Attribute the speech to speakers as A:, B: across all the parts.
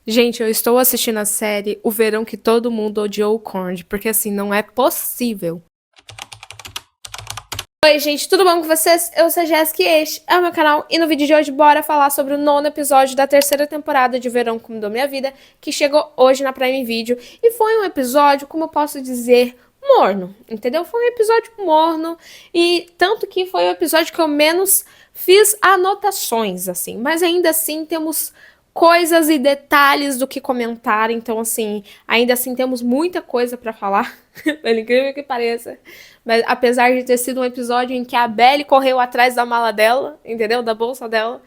A: Gente, eu estou assistindo a série O Verão que Todo Mundo Odiou o Corn, porque assim, não é possível. Oi, gente, tudo bom com vocês? Eu sou a Jéssica e este é o meu canal. E no vídeo de hoje, bora falar sobre o nono episódio da terceira temporada de Verão que Mudou Minha Vida, que chegou hoje na Prime Video. E foi um episódio, como eu posso dizer, morno, entendeu? Foi um episódio morno, e tanto que foi o episódio que eu menos fiz anotações, assim. Mas ainda assim, temos coisas e detalhes do que comentar, então assim, ainda assim temos muita coisa pra falar, pelo incrível que pareça. Mas apesar de ter sido um episódio em que a Belle correu atrás da mala dela, entendeu? Da bolsa dela.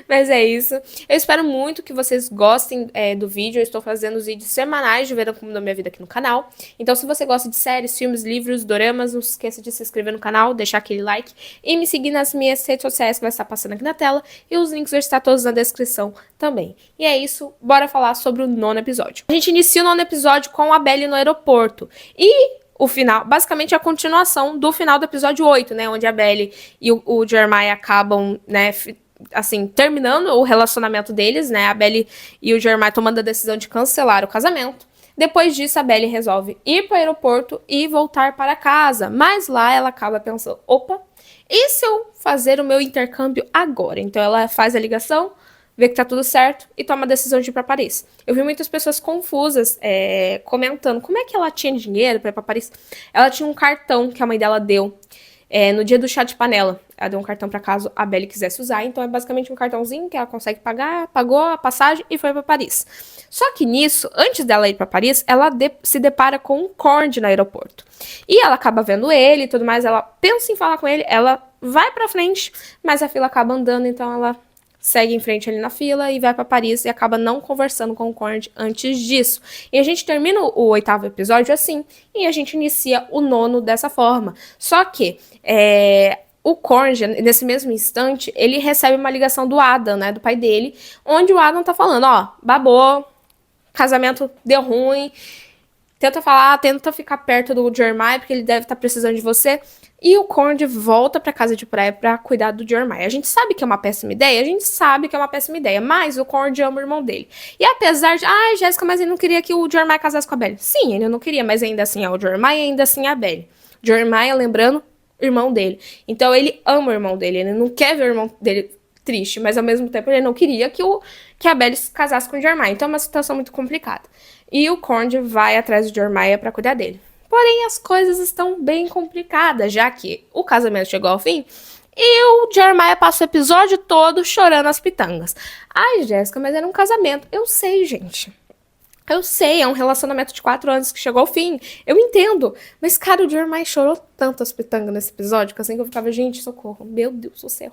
A: Mas é isso. Eu espero muito que vocês gostem do vídeo. Eu estou fazendo os vídeos semanais de Verão Como da Minha Vida aqui no canal. Então, se você gosta de séries, filmes, livros, doramas, não se esqueça de se inscrever no canal, deixar aquele like e me seguir nas minhas redes sociais que vai estar passando aqui na tela. E os links vão estar todos na descrição também. E é isso, bora falar sobre o nono episódio. A gente inicia o nono episódio com a Belle no aeroporto. E o final, basicamente a continuação do final do episódio 8, né, onde a Belle e o Jeremiah acabam, né, assim, terminando o relacionamento deles, né, a Belle e o Jeremiah tomando a decisão de cancelar o casamento. Depois disso, a Belle resolve ir para o aeroporto e voltar para casa, mas lá ela acaba pensando, opa, e se eu fazer o meu intercâmbio agora? Então ela faz a ligação, vê que tá tudo certo e toma a decisão de ir pra Paris. Eu vi muitas pessoas confusas comentando como é que ela tinha dinheiro pra ir pra Paris. Ela tinha um cartão que a mãe dela deu no dia do chá de panela. Ela deu um cartão pra caso a Belle quisesse usar, então é basicamente um cartãozinho que ela consegue pagar, pagou a passagem e foi pra Paris. Só que nisso, antes dela ir pra Paris, ela se depara com um Cord no aeroporto. E ela acaba vendo ele e tudo mais, ela pensa em falar com ele, ela vai pra frente, mas a fila acaba andando, então ela segue em frente ali na fila e vai pra Paris e acaba não conversando com o Cord antes disso. E a gente termina o oitavo episódio assim, e a gente inicia o nono dessa forma. Só que o Cord, nesse mesmo instante, ele recebe uma ligação do Adam, né, do pai dele, onde o Adam tá falando, ó, babou, casamento deu ruim, tenta falar, tenta ficar perto do Jeremiah, porque ele deve estar precisando de você. E o Cord volta pra casa de praia pra cuidar do Jeremiah. A gente sabe que é uma péssima ideia? A gente sabe que é uma péssima ideia, mas o Cord ama o irmão dele. E apesar de, Jéssica, mas ele não queria que o Jeremiah casasse com a Belle. Sim, ele não queria, mas ainda assim é o Jeremiah e ainda assim é a Belle. Jeremiah, lembrando, irmão dele. Então ele ama o irmão dele, ele não quer ver o irmão dele triste, mas ao mesmo tempo ele não queria que a Belle se casasse com o Jeremiah. Então é uma situação muito complicada. E o Cord vai atrás do Jeremiah pra cuidar dele. Porém, as coisas estão bem complicadas, já que o casamento chegou ao fim e o Jeremiah passa o episódio todo chorando as pitangas. Ai, Jéssica, mas era um casamento. Eu sei, gente. Eu sei, é um relacionamento de 4 anos que chegou ao fim. Eu entendo. Mas, cara, o Jeremiah chorou tanto as pitangas nesse episódio que assim que eu ficava, gente, socorro. Meu Deus do céu.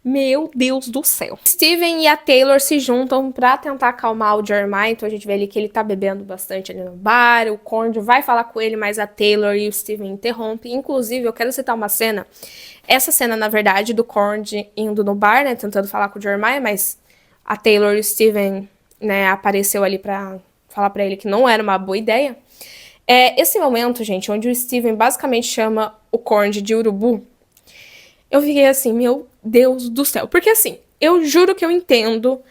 A: Meu Deus do céu. Steven e a Taylor se juntam pra tentar acalmar o Jeremiah. Então a gente vê ali que ele tá bebendo bastante ali no bar. O Cord vai falar com ele, mas a Taylor e o Steven interrompem. Inclusive, eu quero citar uma cena. Essa cena, na verdade, do Cord indo no bar, né? Tentando falar com o Jeremiah, mas a Taylor e o Steven, né, apareceu ali pra falar pra ele que não era uma boa ideia. Esse momento, gente, onde o Steven basicamente chama o Cord de urubu, eu fiquei assim, meu Deus do céu. Porque assim, eu juro que eu entendo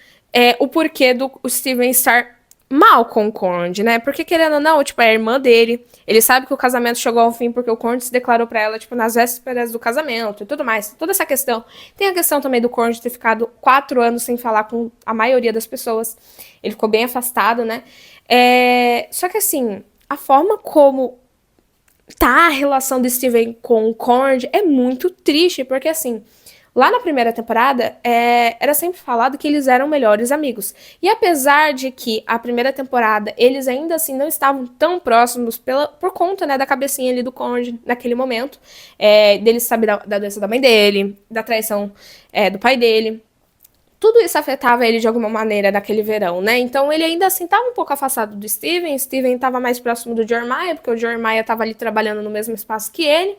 A: o porquê do Steven estar mal com o Cord, né? Porque querendo ou não, tipo, é a irmã dele. Ele sabe que o casamento chegou ao fim porque o Cord se declarou pra ela, tipo, nas vésperas do casamento e tudo mais. Toda essa questão. Tem a questão também do Cord ter ficado 4 anos sem falar com a maioria das pessoas. Ele ficou bem afastado, né? Só que assim, a forma como tá a relação do Steven com o Cord é muito triste, porque assim, lá na primeira temporada, era sempre falado que eles eram melhores amigos. E apesar de que a primeira temporada, eles ainda assim não estavam tão próximos por conta, né, da cabecinha ali do Cord naquele momento, dele saber da doença da mãe dele, da traição do pai dele. Tudo isso afetava ele de alguma maneira naquele verão, né? Então ele ainda assim estava um pouco afastado do Steven. Steven estava mais próximo do Jeremiah, porque o Jeremiah estava ali trabalhando no mesmo espaço que ele.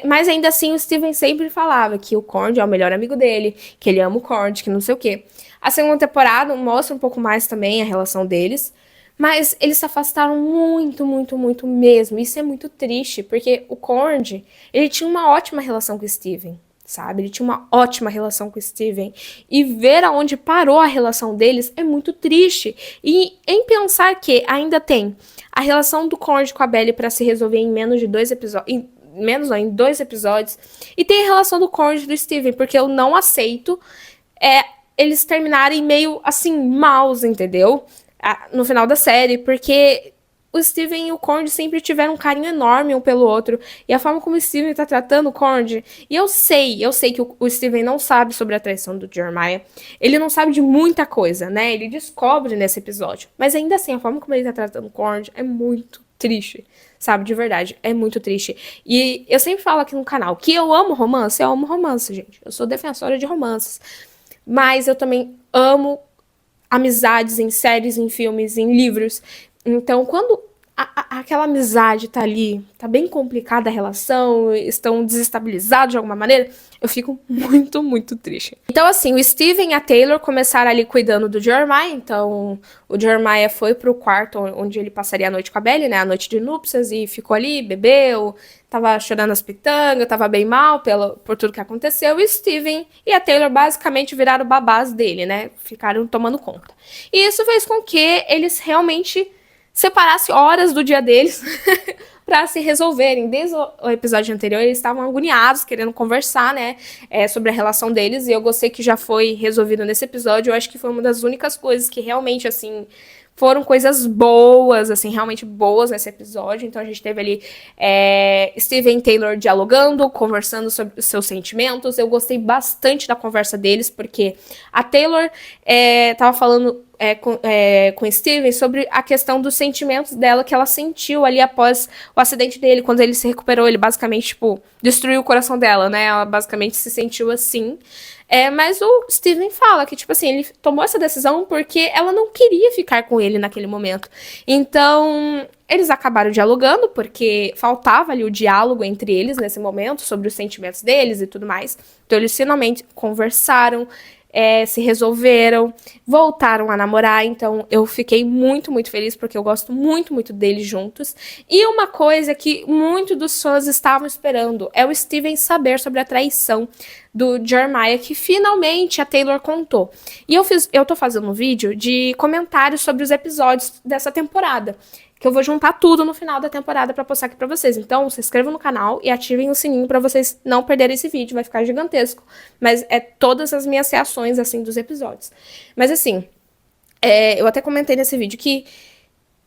A: Mas ainda assim o Steven sempre falava que o Cord é o melhor amigo dele, que ele ama o Cord, que não sei o quê. A segunda temporada mostra um pouco mais também a relação deles, mas eles se afastaram muito, muito, muito mesmo. Isso é muito triste, porque o Cord, ele tinha uma ótima relação com o Steven, sabe? Ele tinha uma ótima relação com o Steven. E ver aonde parou a relação deles é muito triste. E em pensar que ainda tem a relação do Cord com a Belly pra se resolver em menos de 2 episódios. Em 2 episódios. E tem a relação do Cord e do Steven, porque eu não aceito eles terminarem meio assim, maus, entendeu? No final da série, porque o Steven e o Cord sempre tiveram um carinho enorme um pelo outro. E a forma como o Steven tá tratando o Cord... E eu sei que o Steven não sabe sobre a traição do Jeremiah. Ele não sabe de muita coisa, né? Ele descobre nesse episódio. Mas ainda assim, a forma como ele tá tratando o Cord é muito triste. Sabe? De verdade. É muito triste. E eu sempre falo aqui no canal que eu amo romance, gente. Eu sou defensora de romances. Mas eu também amo amizades em séries, em filmes, em livros. Então, quando aquela amizade tá ali, tá bem complicada a relação, estão desestabilizados de alguma maneira, eu fico muito, muito triste. Então, assim, o Steven e a Taylor começaram ali cuidando do Jeremiah. Então, o Jeremiah foi pro quarto onde ele passaria a noite com a Belly, né? A noite de núpcias, e ficou ali, bebeu, tava chorando as pitangas, tava bem mal por tudo que aconteceu. E o Steven e a Taylor basicamente viraram babás dele, né? Ficaram tomando conta. E isso fez com que eles realmente separassem horas do dia deles para se resolverem. Desde o episódio anterior, eles estavam agoniados, querendo conversar, né, sobre a relação deles, e eu gostei que já foi resolvido nesse episódio. Eu acho que foi uma das únicas coisas que realmente, assim, foram coisas boas, assim, realmente boas nesse episódio. Então a gente teve ali Steven e Taylor dialogando, conversando sobre os seus sentimentos. Eu gostei bastante da conversa deles, porque a Taylor tava falando com o Steven sobre a questão dos sentimentos dela, que ela sentiu ali após o acidente dele, quando ele se recuperou. Ele basicamente, tipo, destruiu o coração dela, né? Ela basicamente se sentiu assim. Mas o Steven fala que, tipo assim, ele tomou essa decisão porque ela não queria ficar com ele naquele momento. Então, eles acabaram dialogando, porque faltava ali o diálogo entre eles nesse momento, sobre os sentimentos deles e tudo mais. Então, eles finalmente conversaram, se resolveram, voltaram a namorar. Então eu fiquei muito, muito feliz, porque eu gosto muito, muito deles juntos. E uma coisa que muitos dos fãs estavam esperando é o Steven saber sobre a traição do Jeremiah, que finalmente a Taylor contou. E eu tô fazendo um vídeo de comentários sobre os episódios dessa temporada, que eu vou juntar tudo no final da temporada pra postar aqui pra vocês. Então, se inscrevam no canal e ativem o sininho pra vocês não perderem esse vídeo. Vai ficar gigantesco. Mas é todas as minhas reações, assim, dos episódios. Mas, assim, eu até comentei nesse vídeo que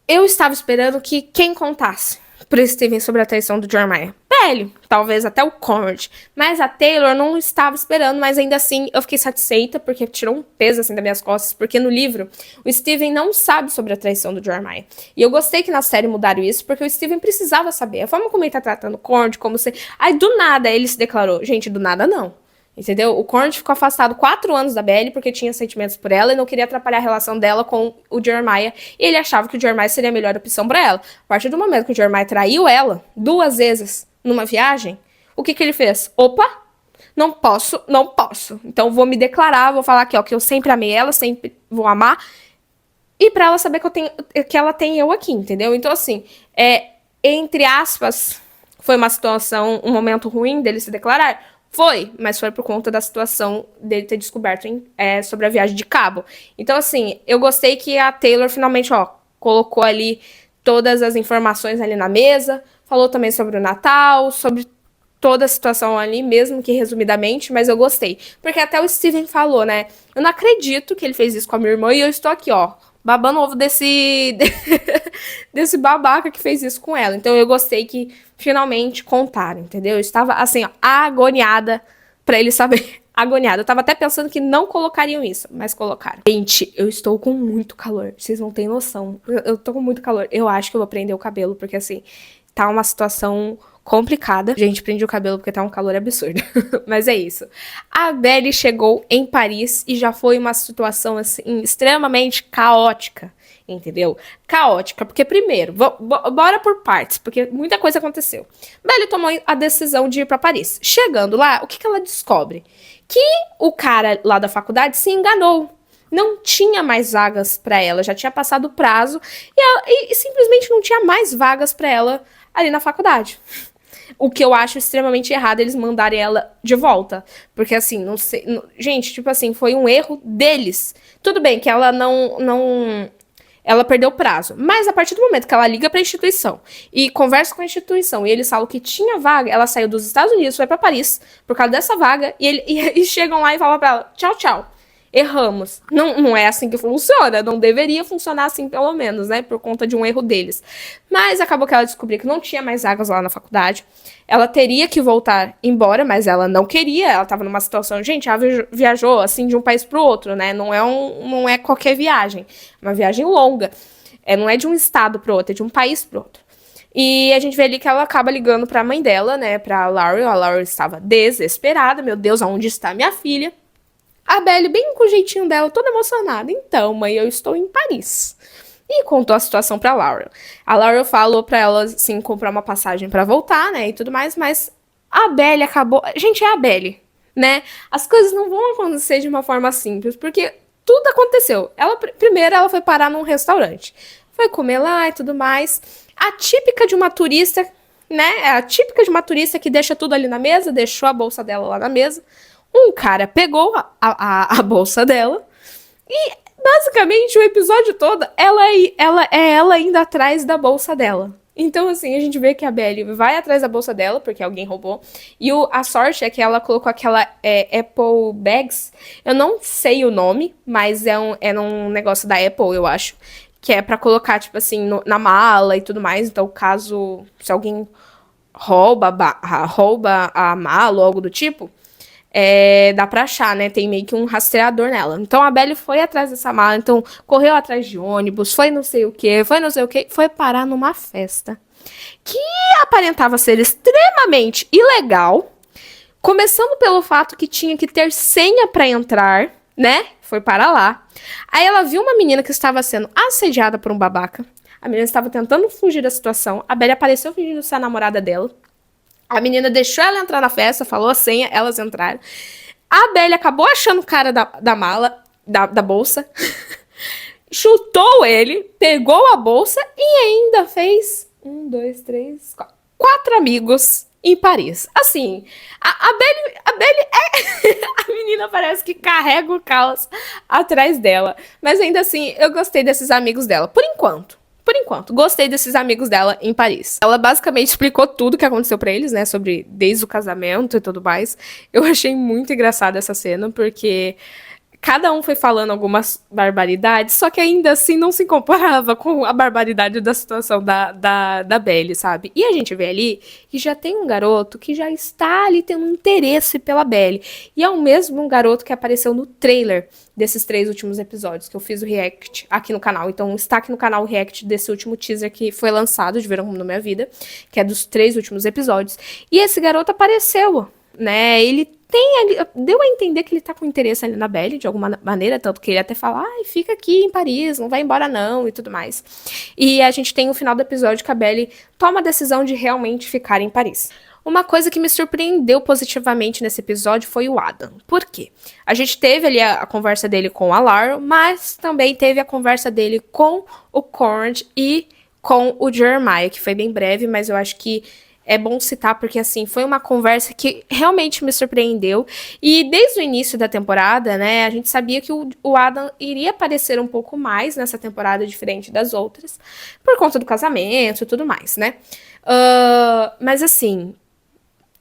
A: eu estava esperando que quem contasse pro Steven sobre a traição do Jeremiah? Belly, talvez até o Cord. Mas a Taylor não estava esperando, mas ainda assim eu fiquei satisfeita, porque tirou um peso assim das minhas costas, porque no livro o Steven não sabe sobre a traição do Jeremiah. E eu gostei que na série mudaram isso, porque o Steven precisava saber. A forma como ele tá tratando o Cord, como se... Aí do nada ele se declarou. Gente, do nada não. Entendeu? O Cord ficou afastado 4 anos da Belly porque tinha sentimentos por ela e não queria atrapalhar a relação dela com o Jeremiah. E ele achava que o Jeremiah seria a melhor opção pra ela. A partir do momento que o Jeremiah traiu ela 2 vezes numa viagem, o que ele fez? Opa! Não posso. Então vou me declarar, vou falar aqui, ó, que eu sempre amei ela, sempre vou amar. E pra ela saber que ela tem eu aqui, entendeu? Então, assim, entre aspas, foi uma situação, um momento ruim dele se declarar. Foi, mas foi por conta da situação dele ter descoberto sobre a viagem de cabo. Então, assim, eu gostei que a Taylor finalmente, ó, colocou ali todas as informações ali na mesa, falou também sobre o Natal, sobre toda a situação ali, mesmo que resumidamente, mas eu gostei. Porque até o Steven falou, né, eu não acredito que ele fez isso com a minha irmã e eu estou aqui, ó, babando ovo desse babaca que fez isso com ela. Então eu gostei que finalmente contaram, entendeu? Eu estava, assim, ó, agoniada pra ele saber. Agoniada. Eu tava até pensando que não colocariam isso, mas colocaram. Gente, eu estou com muito calor. Vocês não têm noção. Eu tô com muito calor. Eu acho que eu vou prender o cabelo, porque, assim, tá uma situação complicada. Gente, prendi o cabelo porque tá um calor absurdo. Mas é isso. A Belly chegou em Paris e já foi uma situação, assim, extremamente caótica. Entendeu? Caótica, porque primeiro, bora por partes, porque muita coisa aconteceu. Belly tomou a decisão de ir pra Paris. Chegando lá, o que ela descobre? Que o cara lá da faculdade se enganou. Não tinha mais vagas pra ela, já tinha passado o prazo e simplesmente não tinha mais vagas pra ela ali na faculdade. O que eu acho extremamente errado eles mandarem ela de volta. Porque, assim, não sei... Gente, tipo assim, foi um erro deles. Tudo bem que ela não ela perdeu o prazo. Mas a partir do momento que ela liga pra instituição e conversa com a instituição e eles falam que tinha vaga, ela saiu dos Estados Unidos, foi pra Paris por causa dessa vaga e chegam lá e falam pra ela, tchau, tchau. Erramos. Não é assim que funciona. Não deveria funcionar assim, pelo menos, né? Por conta de um erro deles. Mas acabou que ela descobriu que não tinha mais vagas lá na faculdade. Ela teria que voltar embora, mas ela não queria. Ela tava numa situação... Gente, ela viajou, assim, de um país pro outro, né? Não é qualquer viagem. É uma viagem longa. Não é de um estado pro outro, é de um país pro outro. E a gente vê ali que ela acaba ligando pra mãe dela, né? Pra Laurel. A Laurel estava desesperada. Meu Deus, aonde está minha filha? A Belle, bem com o jeitinho dela, toda emocionada. Então, mãe, eu estou em Paris. E contou a situação pra Laurel. A Laurel falou pra ela, assim, comprar uma passagem pra voltar, né, e tudo mais, mas a Belle acabou... Gente, é a Belle, né? As coisas não vão acontecer de uma forma simples, porque tudo aconteceu. Primeiro, ela foi parar num restaurante. Foi comer lá e tudo mais. A típica de uma turista, né? É a típica de uma turista que deixa tudo ali na mesa, deixou a bolsa dela lá na mesa. Um cara pegou a bolsa dela e, basicamente, o episódio todo, ela indo atrás da bolsa dela. Então, assim, a gente vê que a Belle vai atrás da bolsa dela, porque alguém roubou. E a sorte é que ela colocou aquela Apple Bags. Eu não sei o nome, mas é um negócio da Apple, eu acho. Que é pra colocar, tipo assim, na mala e tudo mais. Então, caso se alguém rouba a mala ou algo do tipo... dá pra achar, né? Tem meio que um rastreador nela. Então a Belle foi atrás dessa mala, então correu atrás de ônibus, foi não sei o que, foi parar numa festa que aparentava ser extremamente ilegal, começando pelo fato que tinha que ter senha pra entrar, né? Foi para lá. Aí ela viu uma menina que estava sendo assediada por um babaca. A menina estava tentando fugir da situação. A Belle apareceu fingindo ser a namorada dela. A menina deixou ela entrar na festa, falou a senha, elas entraram. A Belle acabou achando o cara da mala, da bolsa, chutou ele, pegou a bolsa e ainda fez 4 amigos em Paris. Assim, a Belle é... a menina parece que carrega o caos atrás dela. Mas ainda assim, eu gostei desses amigos dela. Por enquanto, gostei desses amigos dela em Paris. Ela basicamente explicou tudo que aconteceu pra eles, né, sobre desde o casamento e tudo mais. Eu achei muito engraçada essa cena, porque cada um foi falando algumas barbaridades, só que ainda assim não se comparava com a barbaridade da situação da Belle, sabe? E a gente vê ali que já tem um garoto que já está ali tendo interesse pela Belle. E é o mesmo garoto que apareceu no trailer desses 3 últimos episódios, que eu fiz o react aqui no canal. Então está aqui no canal o react desse último teaser que foi lançado de Verão Como na Minha Vida, que é dos 3 últimos episódios. E esse garoto apareceu, né? Ele deu a entender que ele tá com interesse ali na Belle, de alguma maneira, tanto que ele até fala, ai, fica aqui em Paris, não vai embora não, e tudo mais. E a gente tem o final do episódio que a Belle toma a decisão de realmente ficar em Paris. Uma coisa que me surpreendeu positivamente nesse episódio foi o Adam. Por quê? A gente teve ali a conversa dele com a Laurel, mas também teve a conversa dele com o Conrad e com o Jeremiah, que foi bem breve, mas eu acho que é bom citar porque, assim, foi uma conversa que realmente me surpreendeu. E desde o início da temporada, né, a gente sabia que o Adam iria aparecer um pouco mais nessa temporada, diferente das outras, por conta do casamento e tudo mais, né? Mas, assim,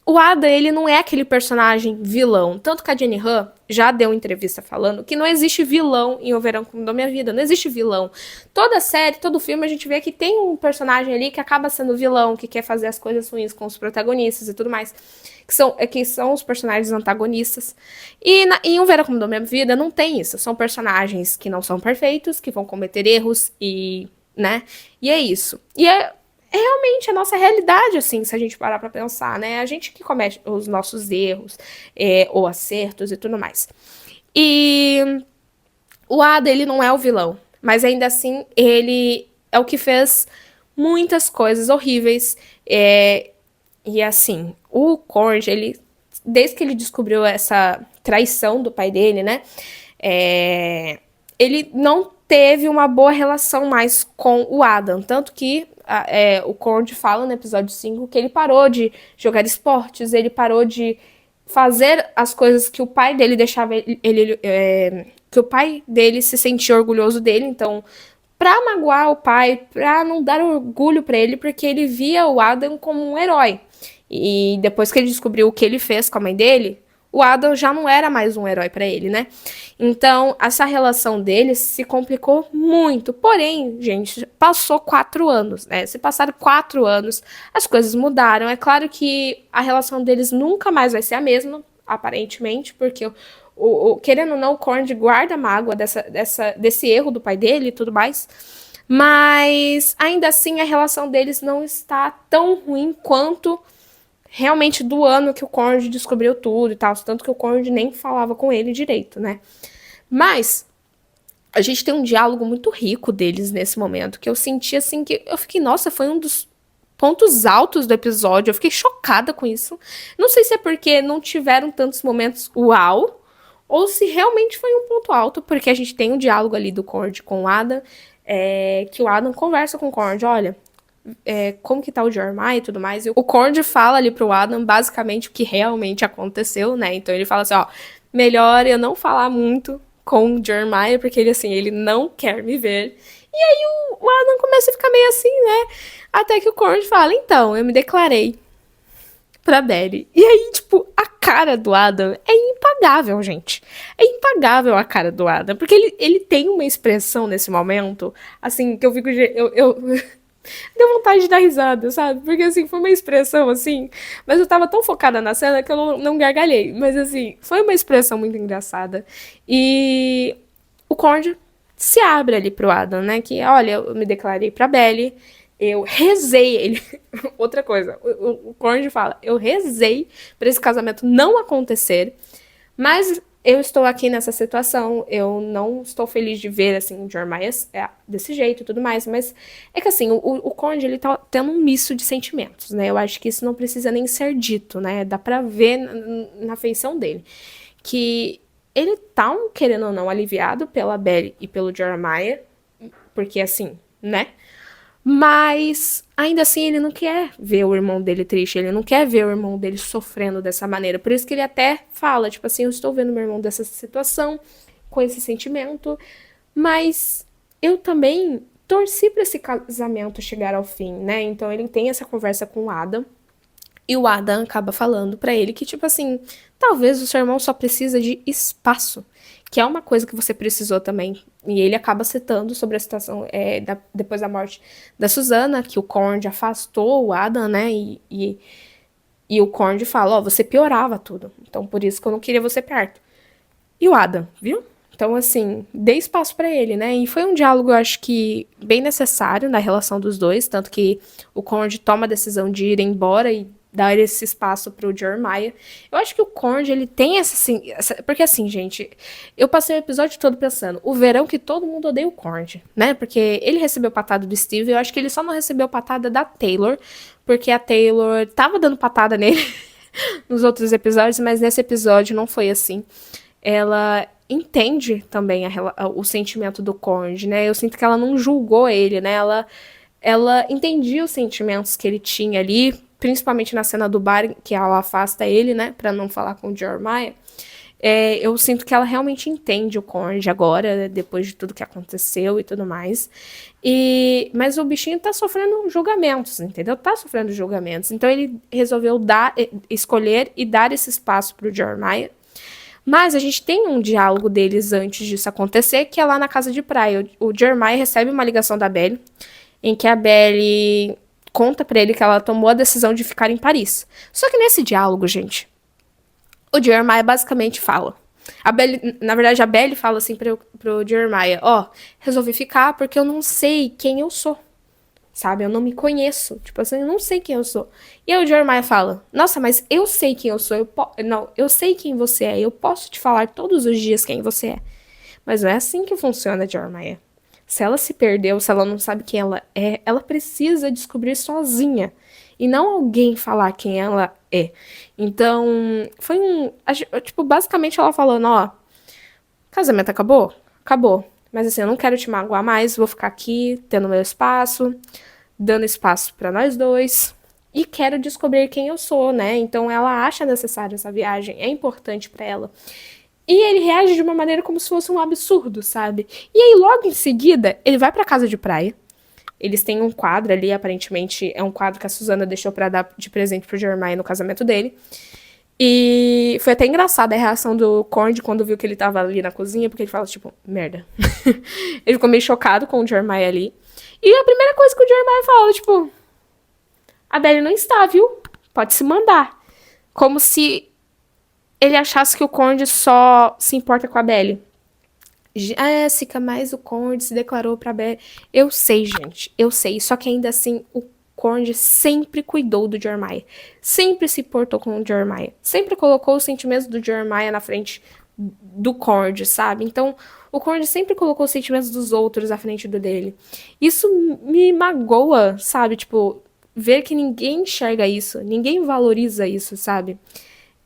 A: o Adam, ele não é aquele personagem vilão. Tanto que a Jenny Han já deu entrevista falando que não existe vilão em O Verão Que Mudou Minha Vida. Não existe vilão. Toda série, todo filme, a gente vê que tem um personagem ali que acaba sendo vilão, que quer fazer as coisas ruins com os protagonistas e tudo mais. Que são os personagens antagonistas. E em Um Verão Que Mudou Minha Vida não tem isso. São personagens que não são perfeitos, que vão cometer erros e, né? E é isso. E é realmente a nossa realidade, assim, se a gente parar pra pensar, né? A gente que comete os nossos erros, ou acertos e tudo mais. E o Ada, ele não é o vilão, mas ainda assim, ele é o que fez muitas coisas horríveis. E assim, o Conrad, ele, desde que ele descobriu essa traição do pai dele, né? Ele não teve uma boa relação mais com o Adam, tanto que o Cord fala no episódio 5 que ele parou de jogar esportes, ele parou de fazer as coisas que o pai dele deixava que o pai dele se sentia orgulhoso dele, então pra magoar o pai, pra não dar orgulho pra ele, porque ele via o Adam como um herói. E depois que ele descobriu o que ele fez com a mãe dele, o Adam já não era mais um herói pra ele, né? Então, essa relação deles se complicou muito. Porém, gente, passou 4 anos, né? Se passaram 4 anos, as coisas mudaram. É claro que a relação deles nunca mais vai ser a mesma, aparentemente, porque querendo ou não, o Cord guarda mágoa desse erro do pai dele e tudo mais. Mas, ainda assim, a relação deles não está tão ruim quanto realmente do ano que o Cord descobriu tudo e tal. Tanto que o Cord nem falava com ele direito, né? Mas a gente tem um diálogo muito rico deles nesse momento, que eu senti assim, que eu fiquei, nossa, foi um dos pontos altos do episódio, eu fiquei chocada com isso. Não sei se é porque não tiveram tantos momentos uau, ou se realmente foi um ponto alto, porque a gente tem um diálogo ali do Cord com o Adam, que o Adam conversa com o Cord, olha, como que tá o Jeremiah e tudo mais, e o Cord fala ali pro Adam basicamente o que realmente aconteceu, né, então ele fala assim, ó, melhor eu não falar muito com o Jeremiah, porque ele, assim, ele não quer me ver. E aí o Adam começa a ficar meio assim, né? Até que o Cord fala, então, eu me declarei pra Belly. E aí, tipo, a cara do Adam é impagável, gente. É impagável a cara do Adam, porque ele tem uma expressão nesse momento, assim, que eu fico... Deu vontade de dar risada, sabe? Porque, assim, foi uma expressão, assim... Mas eu tava tão focada na cena que eu não gargalhei. Mas, assim, foi uma expressão muito engraçada. E o Cord se abre ali pro Adam, né? Que, olha, eu me declarei pra Belly, eu rezei ele... Outra coisa, o Cord fala, eu rezei pra esse casamento não acontecer, mas... eu estou aqui nessa situação, eu não estou feliz de ver, assim, o Jeremiah desse jeito e tudo mais, mas é que, assim, o Cord, ele tá tendo um misto de sentimentos, né, eu acho que isso não precisa nem ser dito, né, dá pra ver na feição dele, que ele tá, querendo ou não, aliviado pela Belly e pelo Jeremiah, porque, assim, né, mas, ainda assim, ele não quer ver o irmão dele triste, ele não quer ver o irmão dele sofrendo dessa maneira. Por isso que ele até fala, tipo assim, eu estou vendo meu irmão dessa situação, com esse sentimento, mas eu também torci para esse casamento chegar ao fim, né? Então ele tem essa conversa com o Adam, e o Adam acaba falando pra ele que, tipo assim, talvez o seu irmão só precisa de espaço, que é uma coisa que você precisou também. E ele acaba citando sobre a situação depois da morte da Susana, que o Cord afastou o Adam, né? E o Cord fala, ó, você piorava tudo. Então por isso que eu não queria você perto. E o Adam, viu? Então, assim, dei espaço pra ele, né? E foi um diálogo, eu acho que, bem necessário na relação dos dois, tanto que o Cord toma a decisão de ir embora e dar esse espaço pro Jeremiah. Eu acho que o Cord, ele tem porque assim, gente, eu passei o episódio todo pensando, o verão que todo mundo odeia o Cord, né? Porque ele recebeu patada do Steve, eu acho que ele só não recebeu patada da Taylor, porque a Taylor tava dando patada nele nos outros episódios, mas nesse episódio não foi assim. Ela entende também o sentimento do Cord, né? Eu sinto que ela não julgou ele, né? Ela entendia os sentimentos que ele tinha ali, principalmente na cena do bar, que ela afasta ele, né? Pra não falar com o Jeremiah. Eu sinto que ela realmente entende o Cord agora, né, depois de tudo que aconteceu e tudo mais. Mas o bichinho tá sofrendo julgamentos, entendeu? Tá sofrendo julgamentos. Então ele resolveu escolher e dar esse espaço pro Jeremiah. Mas a gente tem um diálogo deles antes disso acontecer, que é lá na casa de praia. O Jeremiah recebe uma ligação da Belly, em que a Belly conta pra ele que ela tomou a decisão de ficar em Paris. Só que nesse diálogo, gente, o Jeremiah basicamente fala. Na verdade, a Belly fala assim pro Jeremiah, ó, resolvi ficar porque eu não sei quem eu sou. Sabe, eu não me conheço. Tipo assim, eu não sei quem eu sou. E aí o Jeremiah fala, nossa, mas eu sei quem eu sou. Não, eu sei quem você é. Eu posso te falar todos os dias quem você é. Mas não é assim que funciona, Jeremiah. Se ela se perdeu, se ela não sabe quem ela é, ela precisa descobrir sozinha. E não alguém falar quem ela é. Então, foi tipo, basicamente ela falando, ó, casamento acabou? Acabou. Mas assim, eu não quero te magoar mais, vou ficar aqui, tendo meu espaço, dando espaço pra nós dois. E quero descobrir quem eu sou, né? Então ela acha necessária essa viagem, é importante pra ela. E ele reage de uma maneira como se fosse um absurdo, sabe? E aí, logo em seguida, ele vai pra casa de praia. Eles têm um quadro ali, aparentemente é um quadro que a Susana deixou pra dar de presente pro Jeremiah no casamento dele. E foi até engraçada a reação do Cord quando viu que ele tava ali na cozinha, porque ele fala, tipo, merda. Ele ficou meio chocado com o Jeremiah ali. E a primeira coisa que o Jeremiah fala, tipo, a Belly não está, viu? Pode se mandar. Como se ele achasse que o Conde só se importa com a Belly. Jéssica, mas o Conde se declarou pra Belly. Eu sei, gente. Eu sei. Só que ainda assim, o Conde sempre cuidou do Jeremiah. Sempre se portou com o Jeremiah. Sempre colocou os sentimentos do Jeremiah na frente do Conde, sabe? Então, o Conde sempre colocou os sentimentos dos outros à frente do dele. Isso me magoa, sabe? Tipo, ver que ninguém enxerga isso. Ninguém valoriza isso, sabe?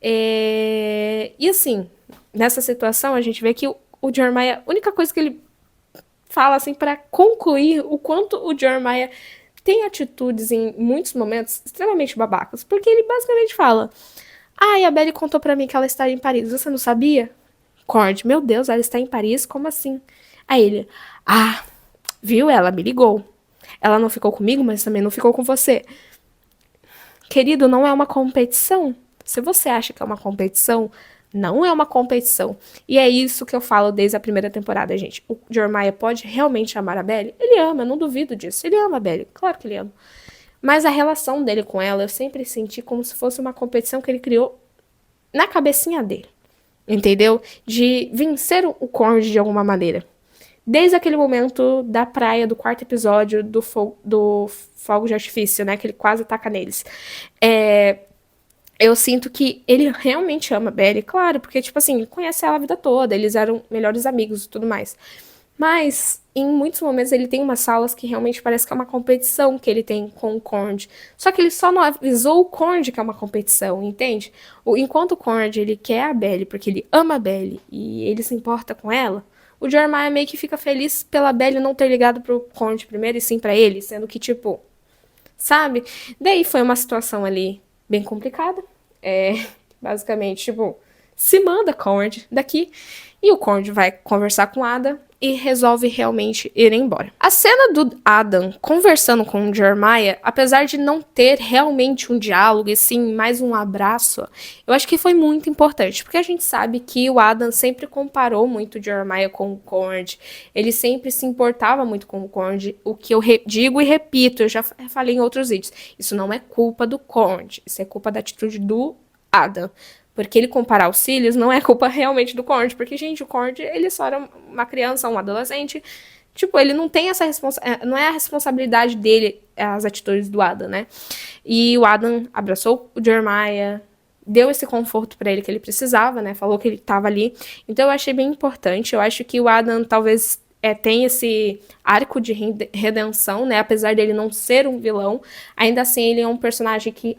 A: E assim, nessa situação, a gente vê que o Jeremiah, a única coisa que ele fala, assim, pra concluir o quanto o Jeremiah tem atitudes em muitos momentos extremamente babacas, porque ele basicamente fala: e a Belly contou pra mim que ela está em Paris, você não sabia? Cord, meu Deus, ela está em Paris? Como assim? Aí ele: viu? Ela me ligou. Ela não ficou comigo, mas também não ficou com você. Querido, não é uma competição. Se você acha que é uma competição, não é uma competição. E é isso que eu falo desde a primeira temporada, gente. O Jeremiah pode realmente amar a Belly? Ele ama, eu não duvido disso. Ele ama a Belly, claro que ele ama. Mas a relação dele com ela, eu sempre senti como se fosse uma competição que ele criou na cabecinha dele. Entendeu? De vencer o Cord de alguma maneira. Desde aquele momento da praia, do quarto episódio do fogo de artifício, né? Que ele quase ataca neles. Eu sinto que ele realmente ama a Belly, claro, porque, tipo assim, conhece ela a vida toda, eles eram melhores amigos e tudo mais. Mas, em muitos momentos, ele tem umas salas que realmente parece que é uma competição que ele tem com o Cord. Só que ele só não avisou o Cord que é uma competição, entende? Enquanto o Cord, ele quer a Belly porque ele ama a Belly e ele se importa com ela, o Jeremiah meio que fica feliz pela Belly não ter ligado pro Cord primeiro e sim pra ele, sendo que, tipo, sabe? Daí foi uma situação ali bem complicada. Basicamente, tipo, se manda Cord daqui. E o Cord vai conversar com Ada e resolve realmente ir embora. A cena do Adam conversando com o Jeremiah, apesar de não ter realmente um diálogo, e sim mais um abraço, eu acho que foi muito importante, porque a gente sabe que o Adam sempre comparou muito o Jeremiah com o Cord, ele sempre se importava muito com o Cord, o que eu digo e repito, eu já falei em outros vídeos, isso não é culpa do Cord, isso é culpa da atitude do Adam. Porque ele comparar os cílios não é culpa realmente do Cord. Porque, gente, o Cord, ele só era uma criança, um adolescente. Tipo, ele não tem essa responsabilidade. Não é a responsabilidade dele as atitudes do Adam, né? E o Adam abraçou o Jeremiah, deu esse conforto pra ele que ele precisava, né? Falou que ele tava ali. Então eu achei bem importante. Eu acho que o Adam talvez tem esse arco de redenção, né? Apesar dele não ser um vilão, ainda assim ele é um personagem que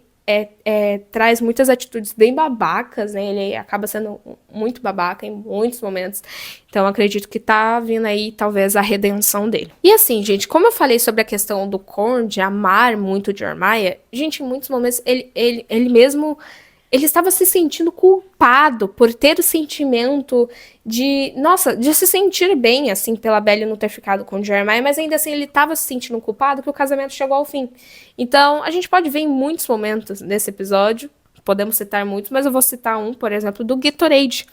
A: traz muitas atitudes bem babacas, né? Ele acaba sendo muito babaca em muitos momentos. Então, acredito que tá vindo aí, talvez, a redenção dele. E assim, gente, como eu falei sobre a questão do Cord amar muito o Jeremiah, gente, em muitos momentos, ele mesmo... Ele estava se sentindo culpado por ter o sentimento de se sentir bem, assim, pela Belly não ter ficado com o Jeremiah, mas ainda assim ele estava se sentindo culpado que o casamento chegou ao fim. Então, a gente pode ver em muitos momentos nesse episódio, podemos citar muitos, mas eu vou citar um, por exemplo, do Gatorade.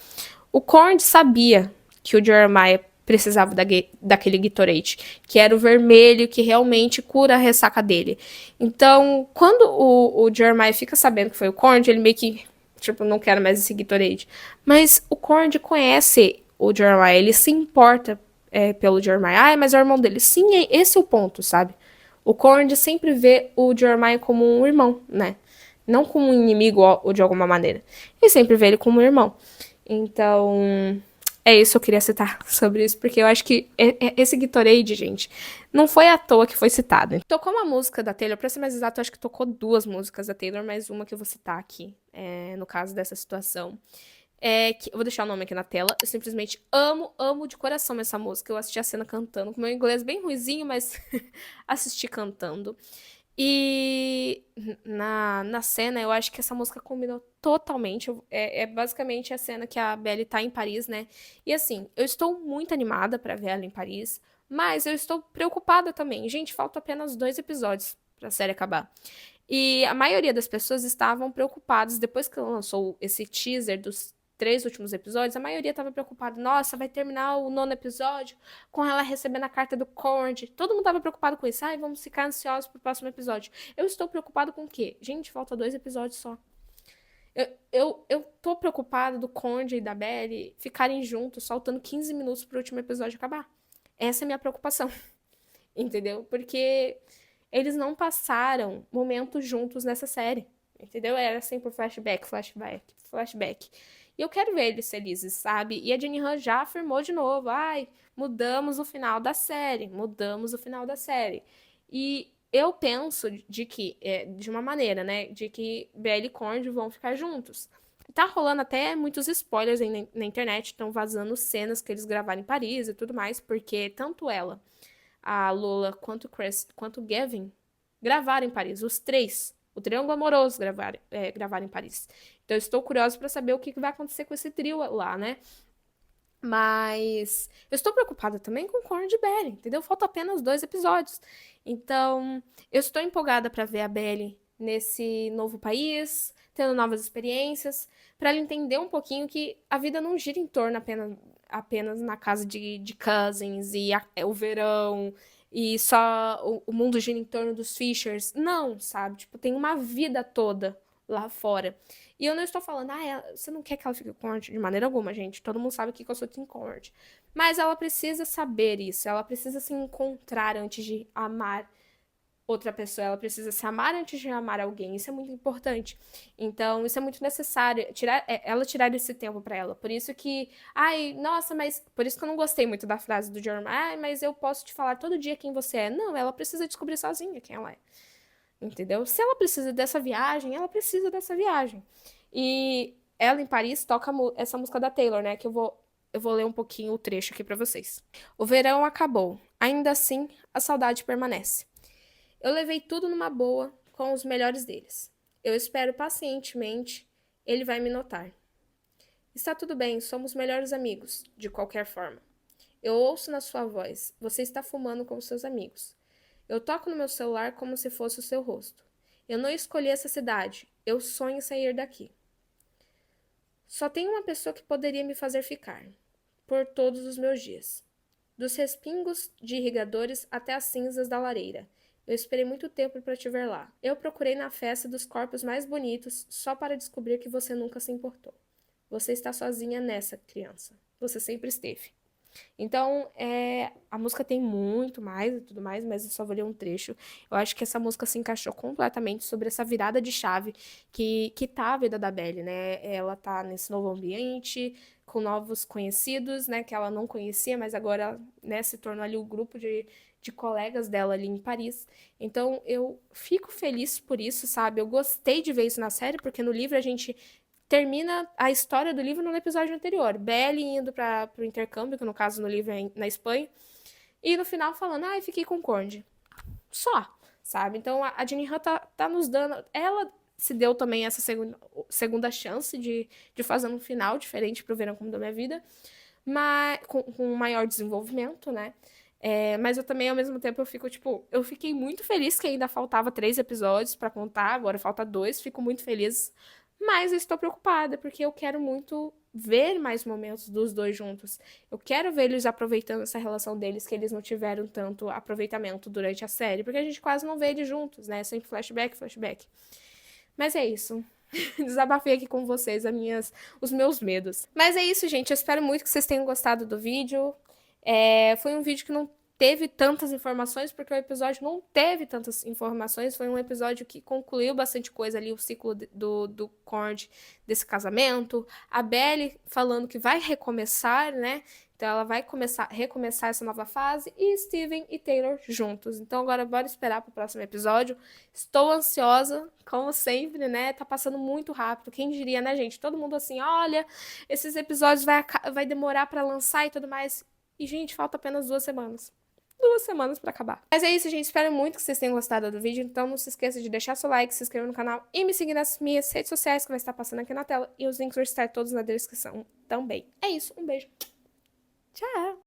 A: O Cord sabia que o Jeremiah precisava daquele Gatorade, que era o vermelho, que realmente cura a ressaca dele. Então, quando o Jeremiah fica sabendo que foi o Cord, ele meio que, tipo, não quero mais esse Gatorade. Mas o Cord conhece o Jeremiah, ele se importa pelo Jeremiah. Mas é o irmão dele. Sim, esse é o ponto, sabe? O Cord sempre vê o Jeremiah como um irmão, né? Não como um inimigo ou de alguma maneira. Ele sempre vê ele como um irmão. Então... é isso que eu queria citar sobre isso, porque eu acho que esse Gatorade, gente, não foi à toa que foi citado. Tocou uma música da Taylor, pra ser mais exato, eu acho que tocou 2 músicas da Taylor, mais uma que eu vou citar aqui, no caso dessa situação. Eu vou deixar o nome aqui na tela. Eu simplesmente amo, amo de coração essa música. Eu assisti a cena cantando, com meu inglês bem ruizinho, mas assisti cantando. E na cena, eu acho que essa música combinou totalmente. É basicamente a cena que a Belle tá em Paris, né? E assim, eu estou muito animada pra ver ela em Paris, mas eu estou preocupada também. Gente, faltam apenas 2 episódios pra série acabar. E a maioria das pessoas estavam preocupadas, depois que lançou esse teaser dos 3 últimos episódios, a maioria estava preocupada. Nossa, vai terminar o 9º episódio com ela recebendo a carta do Cord. Todo mundo estava preocupado com isso. Ai, vamos ficar ansiosos pro próximo episódio. Eu estou preocupado com o quê? Gente, falta 2 episódios só. Eu tô preocupada do Conde e da Belle ficarem juntos, faltando 15 minutos pro último episódio acabar. Essa é a minha preocupação. Entendeu? Porque eles não passaram momentos juntos nessa série. Entendeu? Era sempre flashback, flashback, flashback. E eu quero ver eles felizes, sabe? E a Jenny Han já afirmou de novo: ai, mudamos o final da série, mudamos o final da série. E eu penso de que, de uma maneira, né? De que Belle e Cord vão ficar juntos. Tá rolando até muitos spoilers aí na internet, estão vazando cenas que eles gravaram em Paris e tudo mais, porque tanto ela, a Lola quanto o Gavin gravaram em Paris. Os três, o Triângulo Amoroso, gravaram em Paris. Então eu estou curiosa para saber o que vai acontecer com esse trio lá, né? Mas eu estou preocupada também com Cord e Belle, entendeu? Faltam apenas 2 episódios. Então, eu estou empolgada para ver a Belle nesse novo país, tendo novas experiências, para ela entender um pouquinho que a vida não gira em torno apenas na casa de cousins e o verão e só o mundo gira em torno dos Fishers. Não, sabe? Tipo, tem uma vida toda lá fora. E eu não estou falando, você não quer que ela fique com Cord de maneira alguma, gente. Todo mundo sabe que eu sou Team Cord. Mas ela precisa saber isso. Ela precisa se encontrar antes de amar outra pessoa. Ela precisa se amar antes de amar alguém. Isso é muito importante. Então, isso é muito necessário. Ela tirar esse tempo pra ela. Por isso que, nossa, mas... Por isso que eu não gostei muito da frase do Jeremy. Mas eu posso te falar todo dia quem você é. Não, ela precisa descobrir sozinha quem ela é. Entendeu? Se ela precisa dessa viagem, ela precisa dessa viagem. E ela em Paris toca essa música da Taylor, né? Que eu vou ler um pouquinho o trecho aqui pra vocês. O verão acabou. Ainda assim, a saudade permanece. Eu levei tudo numa boa com os melhores deles. Eu espero pacientemente. Ele vai me notar. Está tudo bem, somos melhores amigos, de qualquer forma. Eu ouço na sua voz. Você está fumando com seus amigos. Eu toco no meu celular como se fosse o seu rosto. Eu não escolhi essa cidade. Eu sonho em sair daqui. Só tem uma pessoa que poderia me fazer ficar. Por todos os meus dias. Dos respingos de irrigadores até as cinzas da lareira. Eu esperei muito tempo para te ver lá. Eu procurei na festa dos corpos mais bonitos só para descobrir que você nunca se importou. Você está sozinha nessa, criança. Você sempre esteve. Então, a música tem muito mais e tudo mais, mas eu só vou ler um trecho. Eu acho que essa música se encaixou completamente sobre essa virada de chave que tá a vida da Belle, né? Ela tá nesse novo ambiente, com novos conhecidos, né? Que ela não conhecia, mas agora, né, se tornou ali o grupo de colegas dela ali em Paris. Então, eu fico feliz por isso, sabe? Eu gostei de ver isso na série, porque no livro a gente termina a história do livro no episódio anterior. Belle indo para o intercâmbio, que no caso no livro é na Espanha, e no final falando, fiquei com Cord. Só, sabe? Então a Jenny Han tá nos dando... Ela se deu também essa segunda chance de fazer um final diferente pro Verão Como da Minha Vida, mas com maior desenvolvimento, né? Mas eu também, ao mesmo tempo, eu fiquei muito feliz que ainda faltava 3 episódios pra contar, agora falta 2, fico muito feliz. Mas eu estou preocupada, porque eu quero muito ver mais momentos dos dois juntos. Eu quero ver eles aproveitando essa relação deles, que eles não tiveram tanto aproveitamento durante a série, porque a gente quase não vê eles juntos, né? Sempre flashback, flashback. Mas é isso. Desabafei aqui com vocês os meus medos. Mas é isso, gente. Eu espero muito que vocês tenham gostado do vídeo. Foi um vídeo que não teve tantas informações, porque o episódio não teve tantas informações. Foi um episódio que concluiu bastante coisa ali, o ciclo do Cord, desse casamento. A Belly falando que vai recomeçar, né? Então ela vai recomeçar essa nova fase. E Steven e Taylor juntos. Então agora bora esperar pro próximo episódio. Estou ansiosa, como sempre, né? Tá passando muito rápido. Quem diria, né, gente? Todo mundo assim, olha, esses episódios vai demorar pra lançar e tudo mais. E, gente, falta apenas 2 semanas. 2 semanas pra acabar. Mas é isso, gente. Espero muito que vocês tenham gostado do vídeo. Então não se esqueça de deixar seu like, se inscrever no canal e me seguir nas minhas redes sociais que vai estar passando aqui na tela. E os links vão estar todos na descrição também. É isso. Um beijo. Tchau!